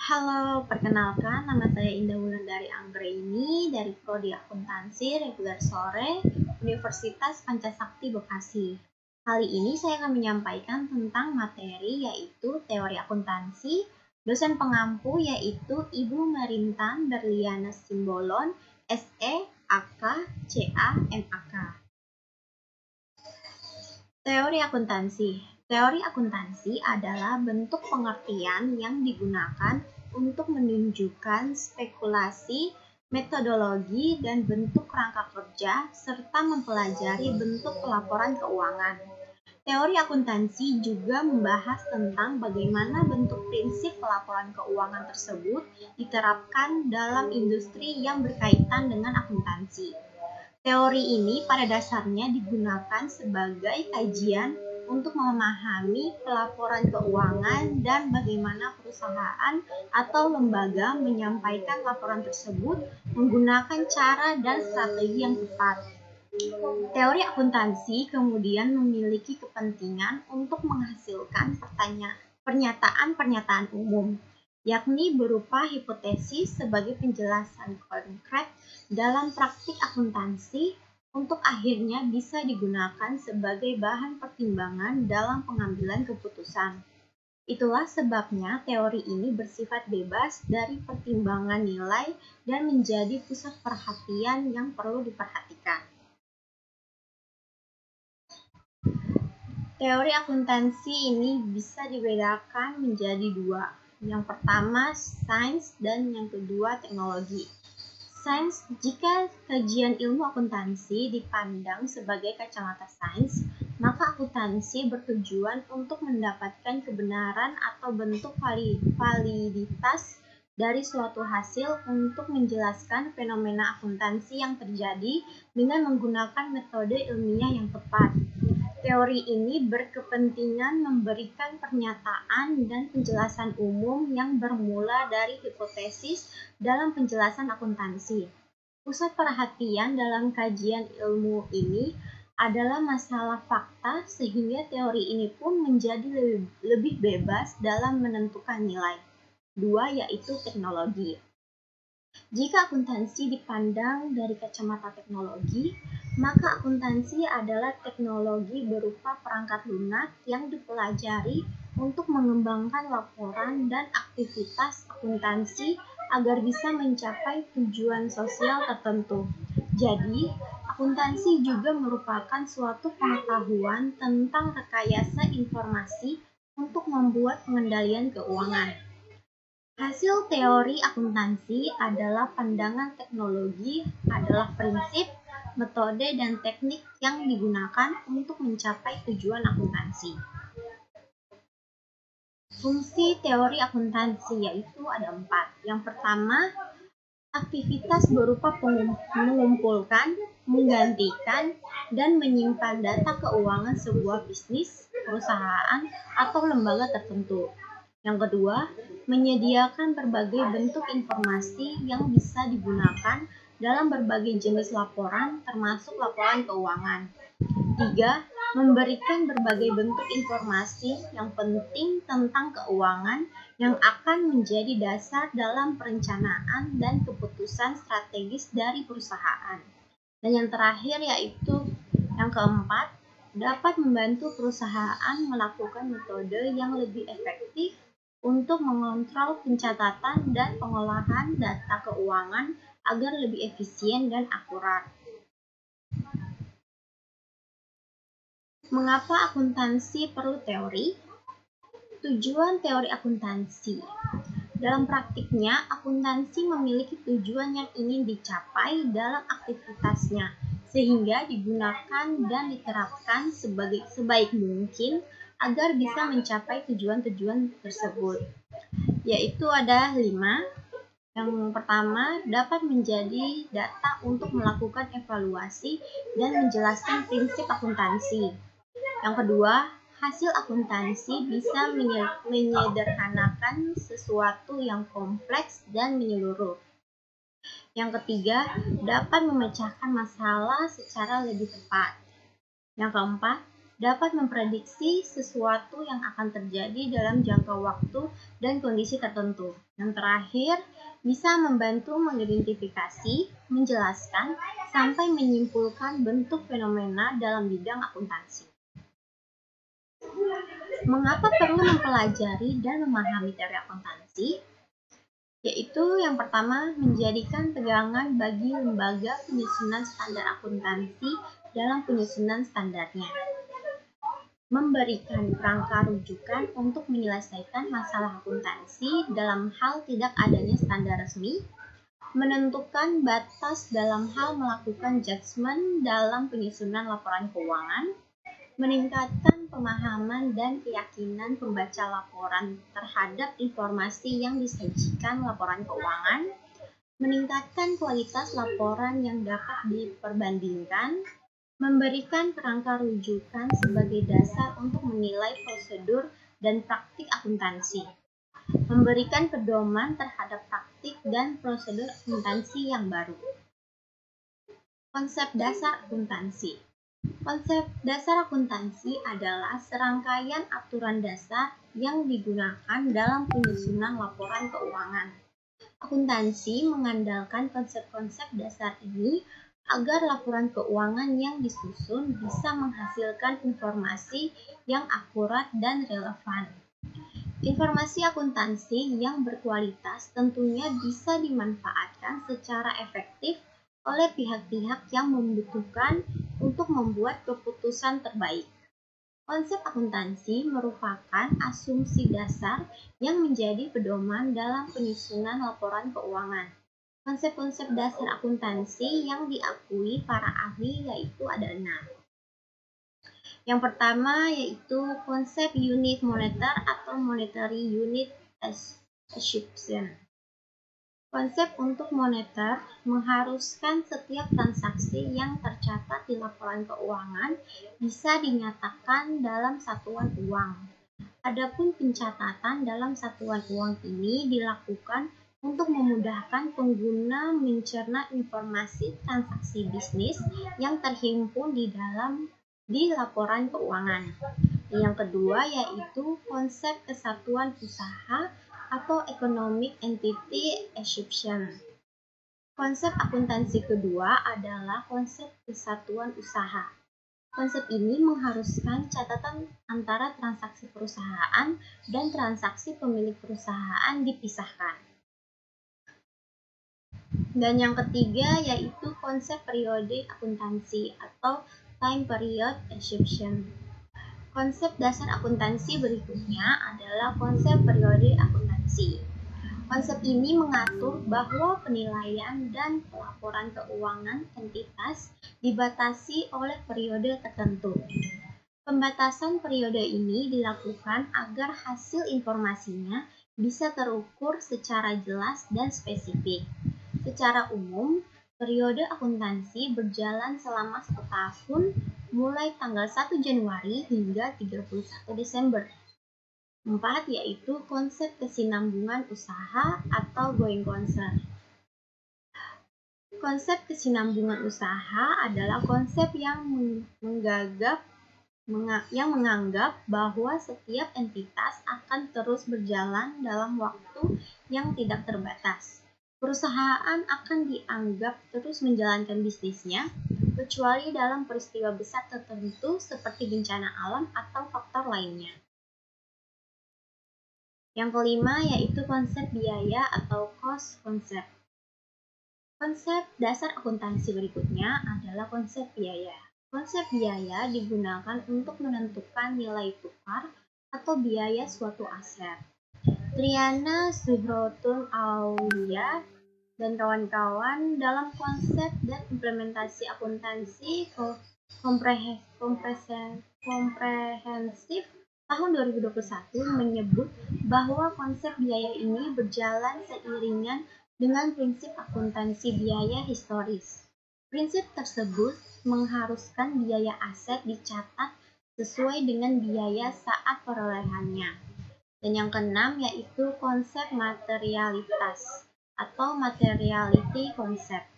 Halo, perkenalkan nama saya Indah Wulandari Anggraini dari Prodi Akuntansi Reguler Sore, Universitas Pancasakti Bekasi. Kali ini saya akan menyampaikan tentang materi yaitu teori akuntansi, dosen pengampu yaitu Ibu Marintan Berliana Simbolon, SE, AK, CA, MAK. Teori akuntansi. Teori akuntansi adalah bentuk pengertian yang digunakan untuk menunjukkan spekulasi, metodologi, dan bentuk kerangka kerja, serta mempelajari bentuk pelaporan keuangan. Teori akuntansi juga membahas tentang bagaimana bentuk prinsip pelaporan keuangan tersebut diterapkan dalam industri yang berkaitan dengan akuntansi. Teori ini pada dasarnya digunakan sebagai kajian untuk memahami pelaporan keuangan dan bagaimana perusahaan atau lembaga menyampaikan laporan tersebut menggunakan cara dan strategi yang tepat. Teori akuntansi kemudian memiliki kepentingan untuk menghasilkan pernyataan-pernyataan umum, yakni berupa hipotesis sebagai penjelasan konkret dalam praktik akuntansi untuk akhirnya bisa digunakan sebagai bahan pertimbangan dalam pengambilan keputusan. Itulah sebabnya teori ini bersifat bebas dari pertimbangan nilai dan menjadi pusat perhatian yang perlu diperhatikan. Teori akuntansi ini bisa dibedakan menjadi dua. Yang pertama, sains, dan yang kedua, teknologi. Sains, jika kajian ilmu akuntansi dipandang sebagai kacamata sains, maka akuntansi bertujuan untuk mendapatkan kebenaran atau bentuk validitas dari suatu hasil untuk menjelaskan fenomena akuntansi yang terjadi dengan menggunakan metode ilmiah yang tepat. Teori ini berkepentingan memberikan pernyataan dan penjelasan umum yang bermula dari hipotesis dalam penjelasan akuntansi. Pusat perhatian dalam kajian ilmu ini adalah masalah fakta, sehingga teori ini pun menjadi lebih bebas dalam menentukan nilai. Dua, yaitu teknologi. Jika akuntansi dipandang dari kacamata teknologi, maka akuntansi adalah teknologi berupa perangkat lunak yang dipelajari untuk mengembangkan laporan dan aktivitas akuntansi agar bisa mencapai tujuan sosial tertentu. Jadi, akuntansi juga merupakan suatu pengetahuan tentang rekayasa informasi untuk membuat pengendalian keuangan. Hasil teori akuntansi adalah pandangan teknologi adalah prinsip, metode, dan teknik yang digunakan untuk mencapai tujuan akuntansi. Fungsi teori akuntansi yaitu ada 4. Yang pertama, aktivitas berupa mengumpulkan, menggantikan, dan menyimpan data keuangan sebuah bisnis, perusahaan, atau lembaga tertentu. Yang kedua, menyediakan berbagai bentuk informasi yang bisa digunakan dalam berbagai jenis laporan, termasuk laporan keuangan. 3. Memberikan berbagai bentuk informasi yang penting tentang keuangan yang akan menjadi dasar dalam perencanaan dan keputusan strategis dari perusahaan. Dan yang terakhir yaitu yang keempat, dapat membantu perusahaan melakukan metode yang lebih efektif untuk mengontrol pencatatan dan pengolahan data keuangan agar lebih efisien dan akurat. Mengapa akuntansi perlu teori? Tujuan teori akuntansi. Dalam praktiknya, akuntansi memiliki tujuan yang ingin dicapai dalam aktivitasnya, sehingga digunakan dan diterapkan sebaik mungkin agar bisa mencapai tujuan-tujuan tersebut. Yaitu ada 5. Yang pertama, dapat menjadi data untuk melakukan evaluasi dan menjelaskan prinsip akuntansi. Yang kedua, hasil akuntansi bisa menyederhanakan sesuatu yang kompleks dan menyeluruh. Yang ketiga, dapat memecahkan masalah secara lebih tepat. Yang keempat, dapat memprediksi sesuatu yang akan terjadi dalam jangka waktu dan kondisi tertentu. Yang terakhir, bisa membantu mengidentifikasi, menjelaskan, sampai menyimpulkan bentuk fenomena dalam bidang akuntansi. Mengapa perlu mempelajari dan memahami teori akuntansi? Yaitu yang pertama, menjadikan pegangan bagi lembaga penyusunan standar akuntansi dalam penyusunan standarnya. Memberikan kerangka rujukan untuk menyelesaikan masalah akuntansi dalam hal tidak adanya standar resmi, menentukan batas dalam hal melakukan judgement dalam penyusunan laporan keuangan, meningkatkan pemahaman dan keyakinan pembaca laporan terhadap informasi yang disajikan laporan keuangan, meningkatkan kualitas laporan yang dapat diperbandingkan, memberikan kerangka rujukan sebagai dasar untuk menilai prosedur dan praktik akuntansi, memberikan pedoman terhadap praktik dan prosedur akuntansi yang baru. Konsep dasar akuntansi. Konsep dasar akuntansi adalah serangkaian aturan dasar yang digunakan dalam penyusunan laporan keuangan. Akuntansi mengandalkan konsep-konsep dasar ini agar laporan keuangan yang disusun bisa menghasilkan informasi yang akurat dan relevan. Informasi akuntansi yang berkualitas tentunya bisa dimanfaatkan secara efektif oleh pihak-pihak yang membutuhkan untuk membuat keputusan terbaik. Konsep akuntansi merupakan asumsi dasar yang menjadi pedoman dalam penyusunan laporan keuangan. Konsep-konsep dasar akuntansi yang diakui para ahli yaitu ada 6. Yang pertama yaitu konsep unit moneter atau monetary unit assumption. Konsep untuk moneter mengharuskan setiap transaksi yang tercatat di laporan keuangan bisa dinyatakan dalam satuan uang. Adapun pencatatan dalam satuan uang ini dilakukan untuk memudahkan pengguna mencerna informasi transaksi bisnis yang terhimpun di laporan keuangan. Yang kedua yaitu konsep kesatuan usaha atau economic entity assumption. Konsep akuntansi kedua adalah konsep kesatuan usaha. Konsep ini mengharuskan catatan antara transaksi perusahaan dan transaksi pemilik perusahaan dipisahkan. Dan yang ketiga yaitu konsep periode akuntansi atau time period assumption. Konsep dasar akuntansi berikutnya adalah konsep periode akuntansi. Konsep ini mengatur bahwa penilaian dan pelaporan keuangan entitas dibatasi oleh periode tertentu. Pembatasan periode ini dilakukan agar hasil informasinya bisa terukur secara jelas dan spesifik. Secara umum, periode akuntansi berjalan selama 1 tahun mulai tanggal 1 Januari hingga 31 Desember. 4 yaitu konsep kesinambungan usaha atau going concern. Konsep kesinambungan usaha adalah konsep yang menganggap bahwa setiap entitas akan terus berjalan dalam waktu yang tidak terbatas. Perusahaan akan dianggap terus menjalankan bisnisnya, kecuali dalam peristiwa besar tertentu seperti bencana alam atau faktor lainnya. Yang kelima yaitu konsep biaya atau cost concept. Konsep dasar akuntansi berikutnya adalah konsep biaya. Konsep biaya digunakan untuk menentukan nilai tukar atau biaya suatu aset. Triana Zuhrotun Aulia dan kawan-kawan dalam konsep dan implementasi akuntansi komprehensif tahun 2021 menyebut bahwa konsep biaya ini berjalan seiringan dengan prinsip akuntansi biaya historis. Prinsip tersebut mengharuskan biaya aset dicatat sesuai dengan biaya saat perolehannya. Dan yang keenam yaitu konsep materialitas atau materiality concept.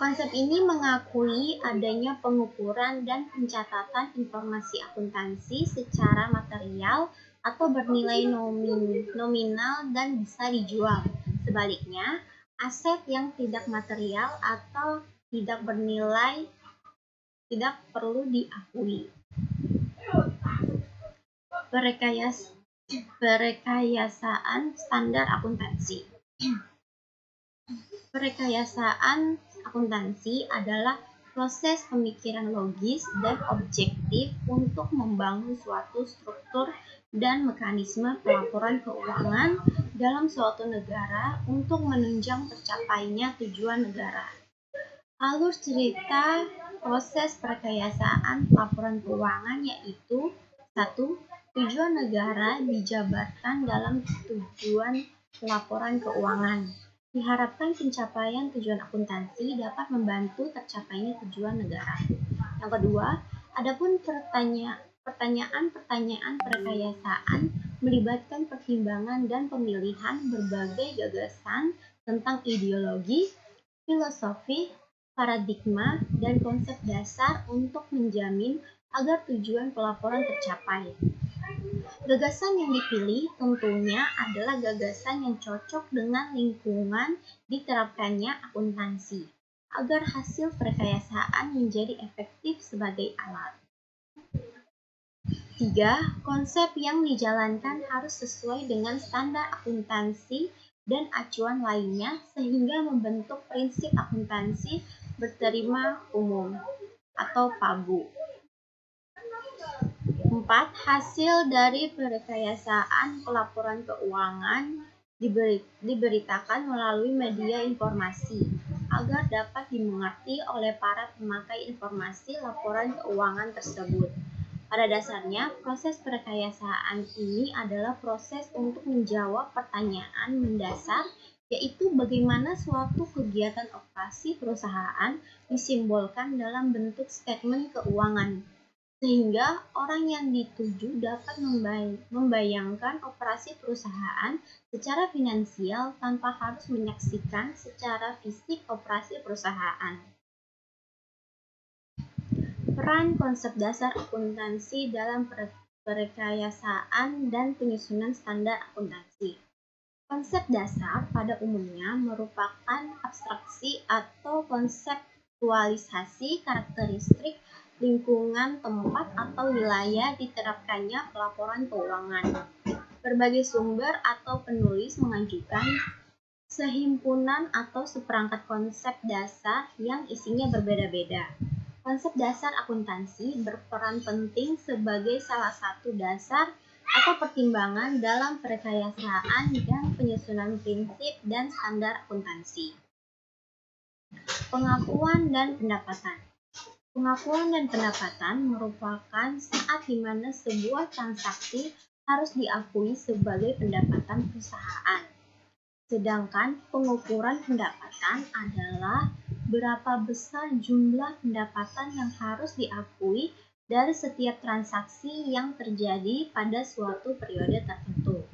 Konsep ini mengakui adanya pengukuran dan pencatatan informasi akuntansi secara material atau bernilai nominal dan bisa dijual. Sebaliknya, aset yang tidak material atau tidak bernilai tidak perlu diakui. Perekayasaan standar akuntansi. Perekayasaan akuntansi adalah proses pemikiran logis dan objektif untuk membangun suatu struktur dan mekanisme pelaporan keuangan dalam suatu negara untuk menunjang tercapainya tujuan negara. Alur cerita proses perekayasaan pelaporan keuangan yaitu 1. Tujuan negara dijabarkan dalam tujuan pelaporan keuangan. Diharapkan pencapaian tujuan akuntansi dapat membantu tercapainya tujuan negara. Yang kedua, adapun pertanyaan-pertanyaan perekayasaan melibatkan pertimbangan dan pemilihan berbagai gagasan tentang ideologi, filosofi, paradigma, dan konsep dasar untuk menjamin agar tujuan pelaporan tercapai. Gagasan yang dipilih tentunya adalah gagasan yang cocok dengan lingkungan diterapkannya akuntansi, agar hasil perekayasaan menjadi efektif sebagai alat. 3. Konsep yang dijalankan harus sesuai dengan standar akuntansi dan acuan lainnya sehingga membentuk prinsip akuntansi berterima umum atau PABU. 4. Hasil dari perekayasaan pelaporan keuangan diberitakan melalui media informasi agar dapat dimengerti oleh para pemakai informasi laporan keuangan tersebut. Pada dasarnya, proses perekayasaan ini adalah proses untuk menjawab pertanyaan mendasar, yaitu bagaimana suatu kegiatan operasi perusahaan disimbolkan dalam bentuk statement keuangan, sehingga orang yang dituju dapat membayangkan operasi perusahaan secara finansial tanpa harus menyaksikan secara fisik operasi perusahaan. Peran konsep dasar akuntansi dalam perekayasaan dan penyusunan standar akuntansi. Konsep dasar pada umumnya merupakan abstraksi atau konseptualisasi karakteristik lingkungan tempat atau wilayah diterapkannya pelaporan keuangan. Berbagai sumber atau penulis mengajukan sehimpunan atau seperangkat konsep dasar yang isinya berbeda-beda. Konsep dasar akuntansi berperan penting sebagai salah satu dasar atau pertimbangan dalam perekayasaan dan penyusunan prinsip dan standar akuntansi. Pengakuan dan pendapatan. Pengakuan dan pendapatan merupakan saat di mana sebuah transaksi harus diakui sebagai pendapatan perusahaan. Sedangkan pengukuran pendapatan adalah berapa besar jumlah pendapatan yang harus diakui dari setiap transaksi yang terjadi pada suatu periode tertentu.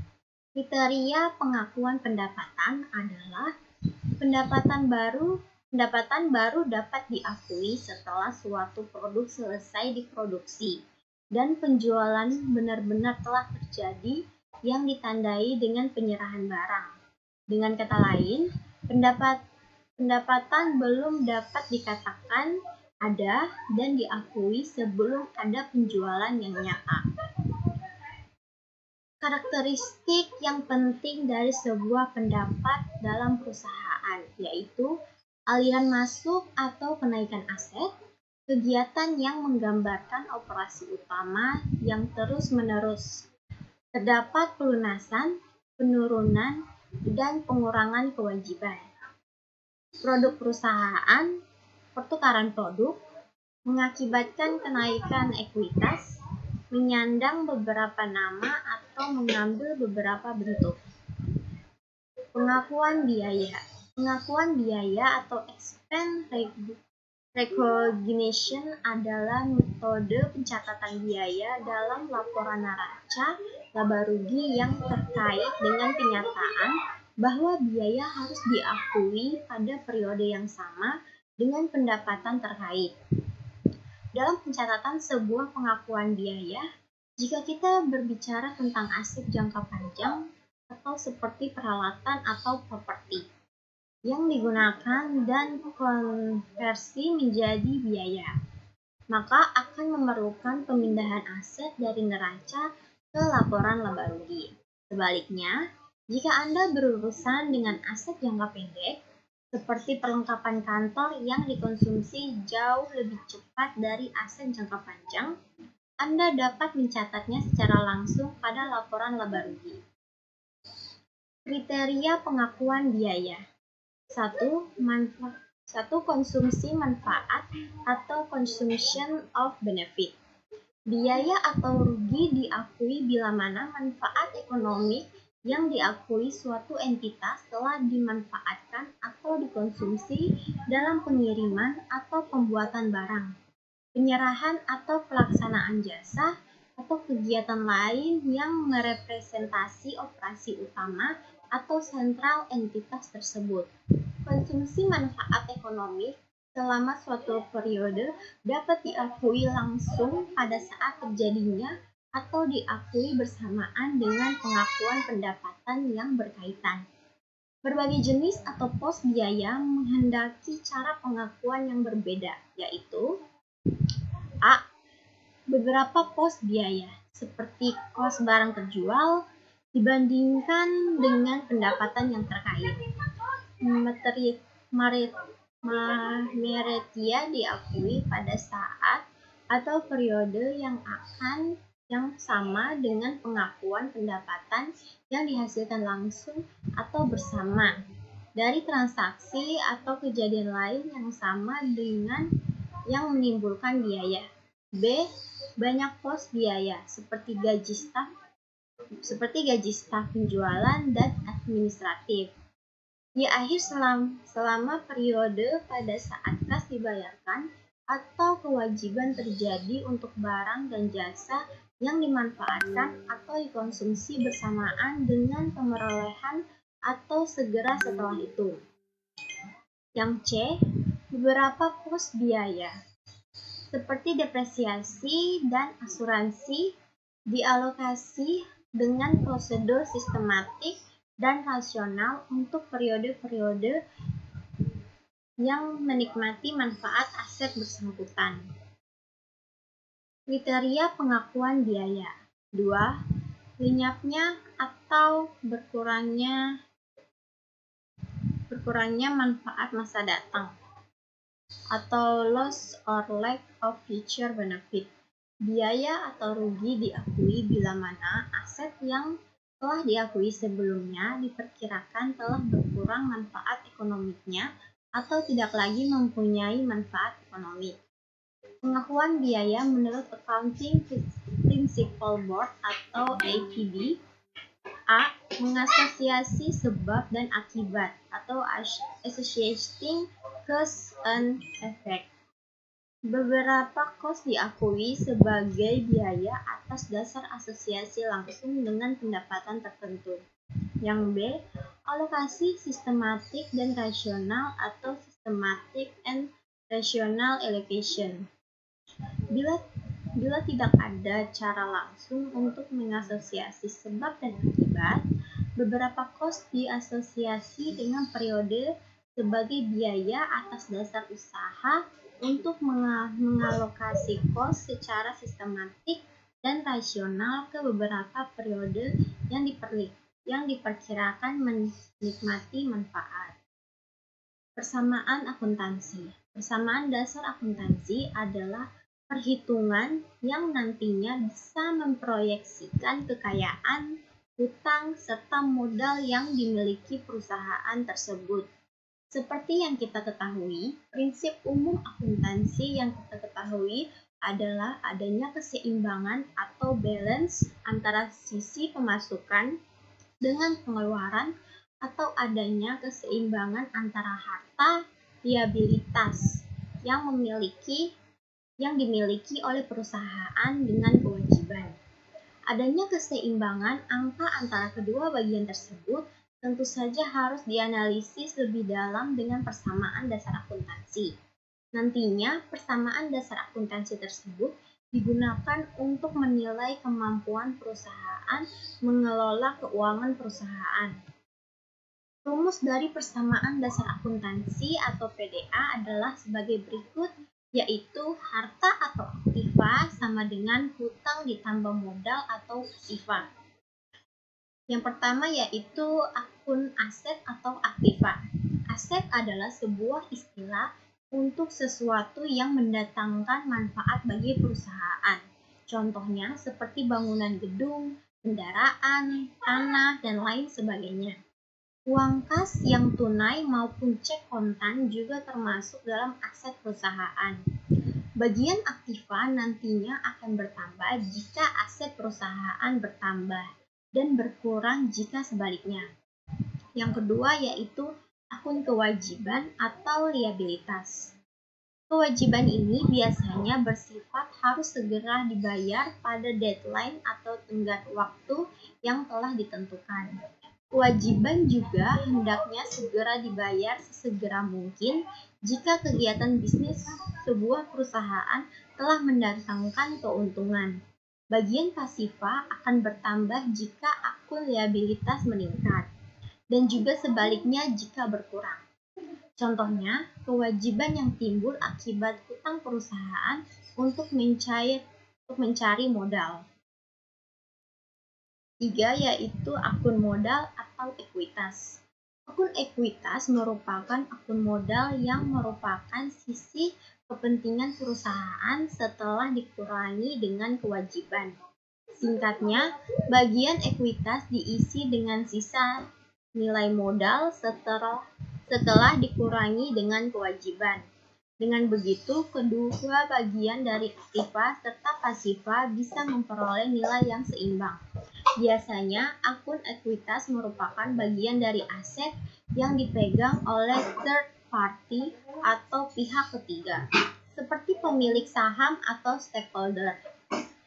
Kriteria pengakuan pendapatan adalah pendapatan baru dapat diakui setelah suatu produk selesai diproduksi dan penjualan benar-benar telah terjadi yang ditandai dengan penyerahan barang. Dengan kata lain, pendapatan belum dapat dikatakan ada dan diakui sebelum ada penjualan yang nyata. Karakteristik yang penting dari sebuah pendapat dalam perusahaan yaitu aliran masuk atau kenaikan aset, kegiatan yang menggambarkan operasi utama yang terus-menerus. Terdapat pelunasan, penurunan, dan pengurangan kewajiban. Produk perusahaan, pertukaran produk, mengakibatkan kenaikan ekuitas, menyandang beberapa nama atau mengambil beberapa bentuk. Pengakuan biaya. Pengakuan biaya atau expense recognition adalah metode pencatatan biaya dalam laporan neraca laba rugi yang terkait dengan kenyataan bahwa biaya harus diakui pada periode yang sama dengan pendapatan terkait. Dalam pencatatan sebuah pengakuan biaya, jika kita berbicara tentang aset jangka panjang atau seperti peralatan atau properti yang digunakan dan konversi menjadi biaya, maka akan memerlukan pemindahan aset dari neraca ke laporan laba rugi. Sebaliknya, jika Anda berurusan dengan aset jangka pendek, seperti perlengkapan kantor yang dikonsumsi jauh lebih cepat dari aset jangka panjang, Anda dapat mencatatnya secara langsung pada laporan laba rugi. Kriteria pengakuan biaya. 1. Konsumsi manfaat atau consumption of benefit. Biaya atau rugi diakui bila mana manfaat ekonomi yang diakui suatu entitas telah dimanfaatkan atau dikonsumsi dalam pengiriman atau pembuatan barang, penyerahan atau pelaksanaan jasa, atau kegiatan lain yang merepresentasi operasi utama atau sentral entitas tersebut. Konsumsi manfaat ekonomi selama suatu periode dapat diakui langsung pada saat terjadinya atau diakui bersamaan dengan pengakuan pendapatan yang berkaitan. Berbagai jenis atau pos biaya menghendaki cara pengakuan yang berbeda, yaitu A. Beberapa pos biaya, seperti kos barang terjual, dibandingkan dengan pendapatan yang terkait. Meretia diakui pada saat atau periode yang sama dengan pengakuan pendapatan yang dihasilkan langsung atau bersama dari transaksi atau kejadian lain yang sama dengan yang menimbulkan biaya. B. Banyak pos biaya seperti gaji staf penjualan dan administratif. Di akhir selama periode pada saat kas dibayarkan atau kewajiban terjadi untuk barang dan jasa yang dimanfaatkan atau dikonsumsi bersamaan dengan pemerolehan atau segera setelah itu. Yang C. Beberapa pos biaya seperti depresiasi dan asuransi dialokasi dengan prosedur sistematik dan rasional untuk periode-periode yang menikmati manfaat aset bersangkutan. Kriteria pengakuan biaya. 2. Lenyapnya atau berkurangnya manfaat masa datang, atau loss or lack of future benefit. Biaya atau rugi diakui bila mana aset yang telah diakui sebelumnya diperkirakan telah berkurang manfaat ekonomiknya atau tidak lagi mempunyai manfaat ekonomi. Pengakuan biaya menurut Accounting Principles Board atau APB. A. Mengasosiasi sebab dan akibat atau associating cause and effect. Beberapa kos diakui sebagai biaya atas dasar asosiasi langsung dengan pendapatan tertentu. Yang B. Alokasi sistematik dan rasional atau systematic and rational allocation. Bila tidak ada cara langsung untuk mengasosiasi sebab dan akibat, beberapa kos diasosiasi dengan periode sebagai biaya atas dasar usaha untuk mengalokasi kos secara sistematik dan rasional ke beberapa periode yang diperkirakan menikmati manfaat. Persamaan akuntansi. Persamaan dasar akuntansi adalah perhitungan yang nantinya bisa memproyeksikan kekayaan, hutang, serta modal yang dimiliki perusahaan tersebut. Seperti yang kita ketahui, prinsip umum akuntansi yang kita ketahui adalah adanya keseimbangan atau balance antara sisi pemasukan dengan pengeluaran atau adanya keseimbangan antara harta liabilitas yang dimiliki oleh perusahaan dengan kewajiban. Adanya keseimbangan angka antara kedua bagian tersebut tentu saja harus dianalisis lebih dalam dengan persamaan dasar akuntansi. Nantinya, persamaan dasar akuntansi tersebut digunakan untuk menilai kemampuan perusahaan mengelola keuangan perusahaan. Rumus dari persamaan dasar akuntansi atau PDA adalah sebagai berikut, yaitu harta atau aktiva sama dengan hutang ditambah modal atau pasiva. Yang pertama yaitu akun aset atau aktiva. Aset adalah sebuah istilah untuk sesuatu yang mendatangkan manfaat bagi perusahaan. Contohnya seperti bangunan gedung, kendaraan, tanah, dan lain sebagainya. Uang kas yang tunai maupun cek kontan juga termasuk dalam aset perusahaan. Bagian aktiva nantinya akan bertambah jika aset perusahaan bertambah dan berkurang jika sebaliknya. Yang kedua yaitu akun kewajiban atau liabilitas. Kewajiban ini biasanya bersifat harus segera dibayar pada deadline atau tenggat waktu yang telah ditentukan. Kewajiban juga hendaknya segera dibayar sesegera mungkin jika kegiatan bisnis sebuah perusahaan telah mendatangkan keuntungan. Bagian pasiva akan bertambah jika akun liabilitas meningkat, dan juga sebaliknya jika berkurang. Contohnya, kewajiban yang timbul akibat hutang perusahaan untuk mencari modal. 3 yaitu akun modal atau ekuitas. Akun ekuitas merupakan akun modal yang merupakan sisi kepentingan perusahaan setelah dikurangi dengan kewajiban. Singkatnya, bagian ekuitas diisi dengan sisa nilai modal setelah dikurangi dengan kewajiban. Dengan begitu, kedua bagian dari aktiva serta pasiva bisa memperoleh nilai yang seimbang. Biasanya, akun ekuitas merupakan bagian dari aset yang dipegang oleh third party atau pihak ketiga, seperti pemilik saham atau stakeholder.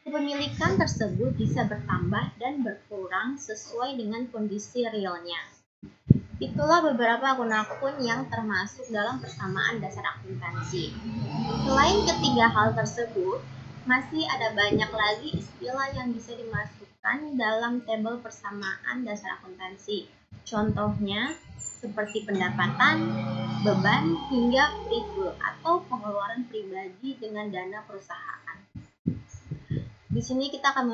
Kepemilikan tersebut bisa bertambah dan berkurang sesuai dengan kondisi realnya. Itulah beberapa akun-akun yang termasuk dalam persamaan dasar akuntansi. Selain ketiga hal tersebut, masih ada banyak lagi istilah yang bisa dimasukkan dalam tabel persamaan dasar akuntansi. Contohnya seperti pendapatan, beban, hingga free flow atau pengeluaran pribadi dengan dana perusahaan. Di sini kita akan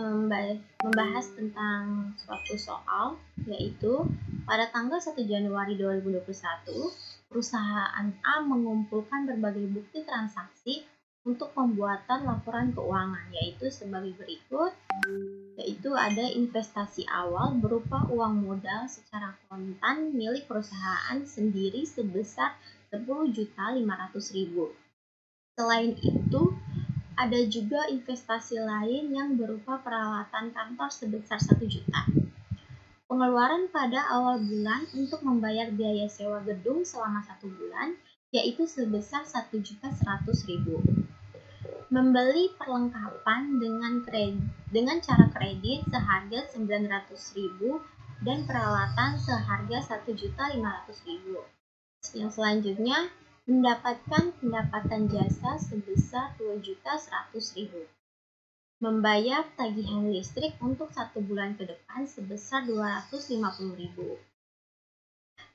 membahas tentang suatu soal, yaitu pada tanggal 1 Januari 2021, perusahaan A mengumpulkan berbagai bukti transaksi untuk pembuatan laporan keuangan, yaitu sebagai berikut, yaitu ada investasi awal berupa uang modal secara kontan milik perusahaan sendiri sebesar 10.500.000. Selain itu, ada juga investasi lain yang berupa peralatan kantor sebesar 1 juta. Pengeluaran pada awal bulan untuk membayar biaya sewa gedung selama 1 bulan, yaitu sebesar 1.100.000. Membeli perlengkapan dengan cara kredit seharga 900.000 dan peralatan seharga 1.500.000. Yang selanjutnya, mendapatkan pendapatan jasa sebesar 2.100.000. Membayar tagihan listrik untuk 1 bulan ke depan sebesar 250.000.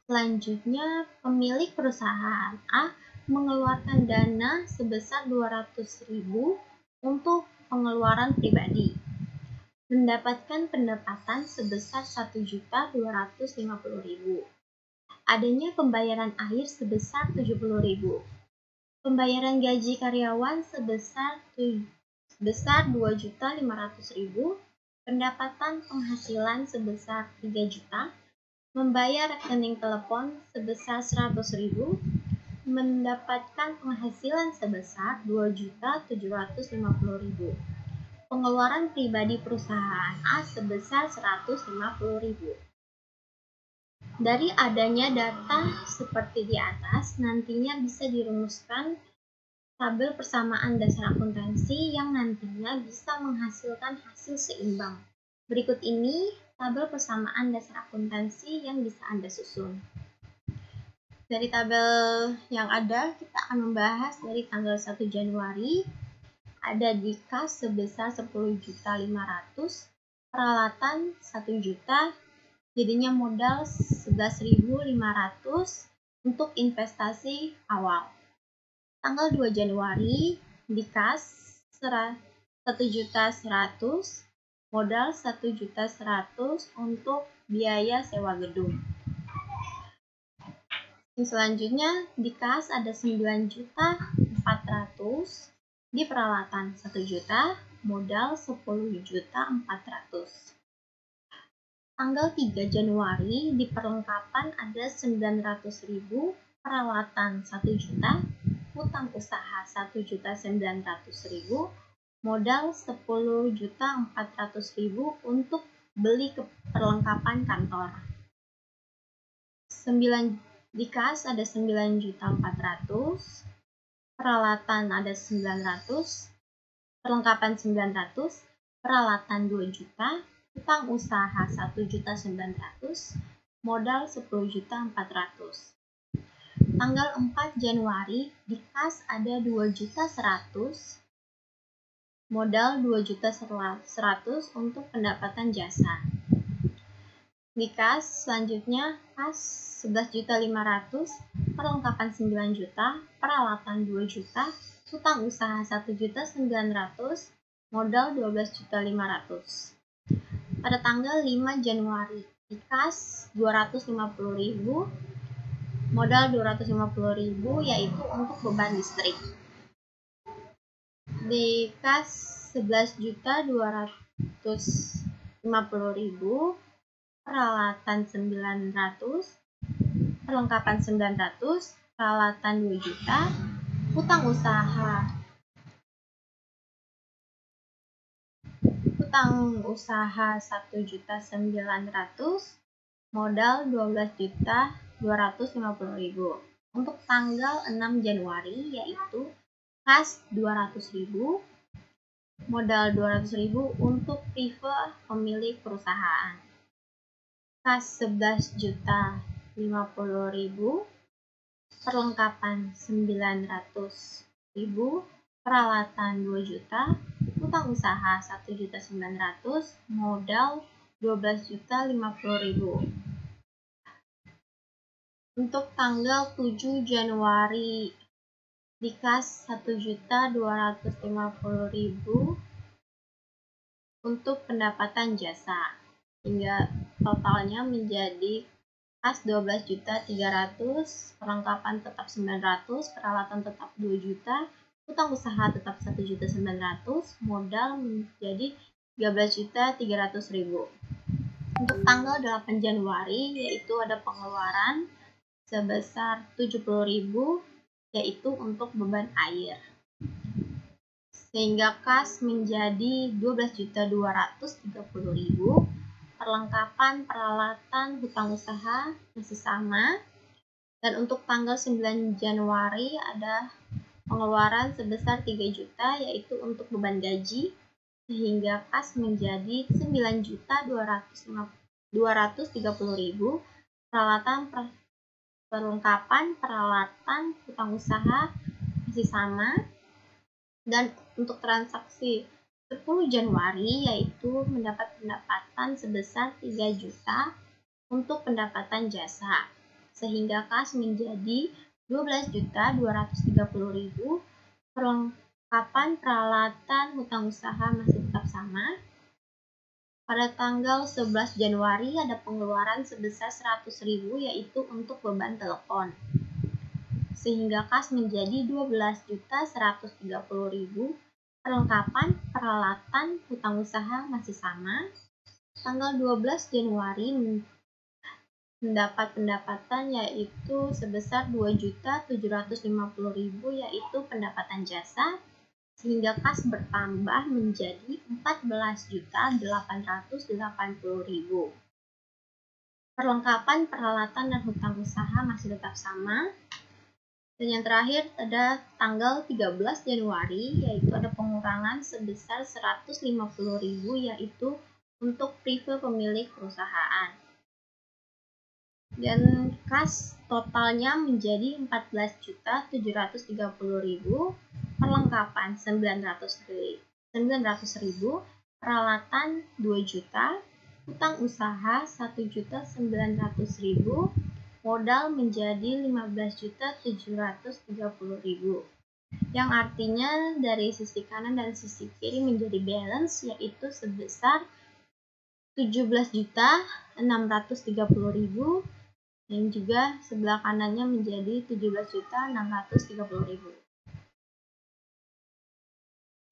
Selanjutnya, pemilik perusahaan A mengeluarkan dana sebesar 200.000 untuk pengeluaran pribadi. Mendapatkan pendapatan sebesar 1.250.000. Adanya pembayaran akhir sebesar 70.000. Pembayaran gaji karyawan sebesar 2.500.000. Pendapatan penghasilan sebesar 3 juta. Membayar rekening telepon sebesar 100.000, mendapatkan penghasilan sebesar 2.750.000. Pengeluaran pribadi perusahaan A sebesar 150.000. Dari adanya data seperti di atas, nantinya bisa dirumuskan tabel persamaan dasar akuntansi yang nantinya bisa menghasilkan hasil seimbang. Berikut ini tabel persamaan dasar akuntansi yang bisa Anda susun. Dari tabel yang ada, kita akan membahas dari tanggal 1 Januari, ada di kas sebesar 10.500.000, peralatan 1 juta, jadinya modal 11.500 untuk investasi awal. Tanggal 2 Januari, di kas 1.100.000, modal 1.100.000 untuk biaya sewa gedung. Selanjutnya di kas ada 9.400.000, di peralatan 1 juta, modal 10.400.000. Tanggal 3 Januari di perlengkapan ada 900.000, peralatan 1 juta, hutang usaha 1.900.000, modal 10.400.000 untuk beli perlengkapan kantor. Di kas ada 9.400.000, peralatan ada 900, perlengkapan 900, peralatan 2 juta, hutang usaha 1.900.000, modal 10.400.000. Tanggal 4 Januari di kas ada 2.100.000, modal 2.100.000 untuk pendapatan jasa. Di kas selanjutnya kas 11.500.000, perlengkapan 9 juta, peralatan 2 juta, hutang usaha 1.900.000, modal 12.500.000. Pada tanggal 5 Januari di kas 250.000, modal 250.000 yaitu untuk beban listrik. Di kas 11.250.000, peralatan 900, perlengkapan 900, peralatan 2 juta, hutang usaha 1.900.000, modal 12.250.000. Untuk tanggal 6 Januari yaitu kas 200.000, modal 200.000 untuk prive pemilik perusahaan. Kas 11.050.000, perlengkapan 900.000, peralatan 2 juta, hutang usaha 1.900.000, modal 12.050.000. Untuk tanggal 7 Januari di kas 1.250.000 untuk pendapatan jasa, hingga totalnya menjadi kas 12.300.000, perlengkapan tetap 900, peralatan tetap 2 juta, hutang usaha tetap 1.900.000, modal menjadi 13.300.000. Untuk tanggal 8 Januari yaitu ada pengeluaran sebesar 70.000, yaitu untuk beban air, sehingga kas menjadi 12.230.000. Perlengkapan, peralatan, hutang usaha masih sama. Dan untuk tanggal 9 Januari ada pengeluaran sebesar 3 juta yaitu untuk beban gaji, sehingga kas menjadi 9.230.000. Perlengkapan, peralatan, hutang usaha masih sama. Dan untuk transaksi 10 Januari yaitu mendapat pendapatan sebesar 3 juta untuk pendapatan jasa, sehingga kas menjadi 12.230.000. Perlengkapan, peralatan, hutang usaha masih tetap sama. Pada tanggal 11 Januari ada pengeluaran sebesar 100.000 yaitu untuk beban telepon, sehingga kas menjadi 12.130.000. Perlengkapan, peralatan, hutang usaha masih sama. Tanggal 12 Januari mendapat pendapatan yaitu sebesar 2.750.000 yaitu pendapatan jasa, sehingga kas bertambah menjadi 14.880.000. Perlengkapan, peralatan, dan hutang usaha masih tetap sama. Dan yang terakhir ada tanggal 13 Januari yaitu ada pengurangan sebesar 150.000 yaitu untuk prive pemilik perusahaan. dan kas totalnya menjadi 14.730.000, perlengkapan 900.000, peralatan 2 juta, utang usaha 1.900.000, modal menjadi 15.730.000. Yang artinya dari sisi kanan dan sisi kiri menjadi balance, yaitu sebesar 17.630.000 dan juga sebelah kanannya menjadi 17.630.000.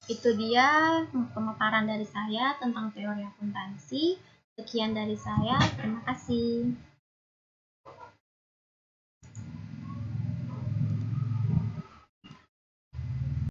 Itu dia pemaparan dari saya tentang teori akuntansi. Sekian dari saya, terima kasih.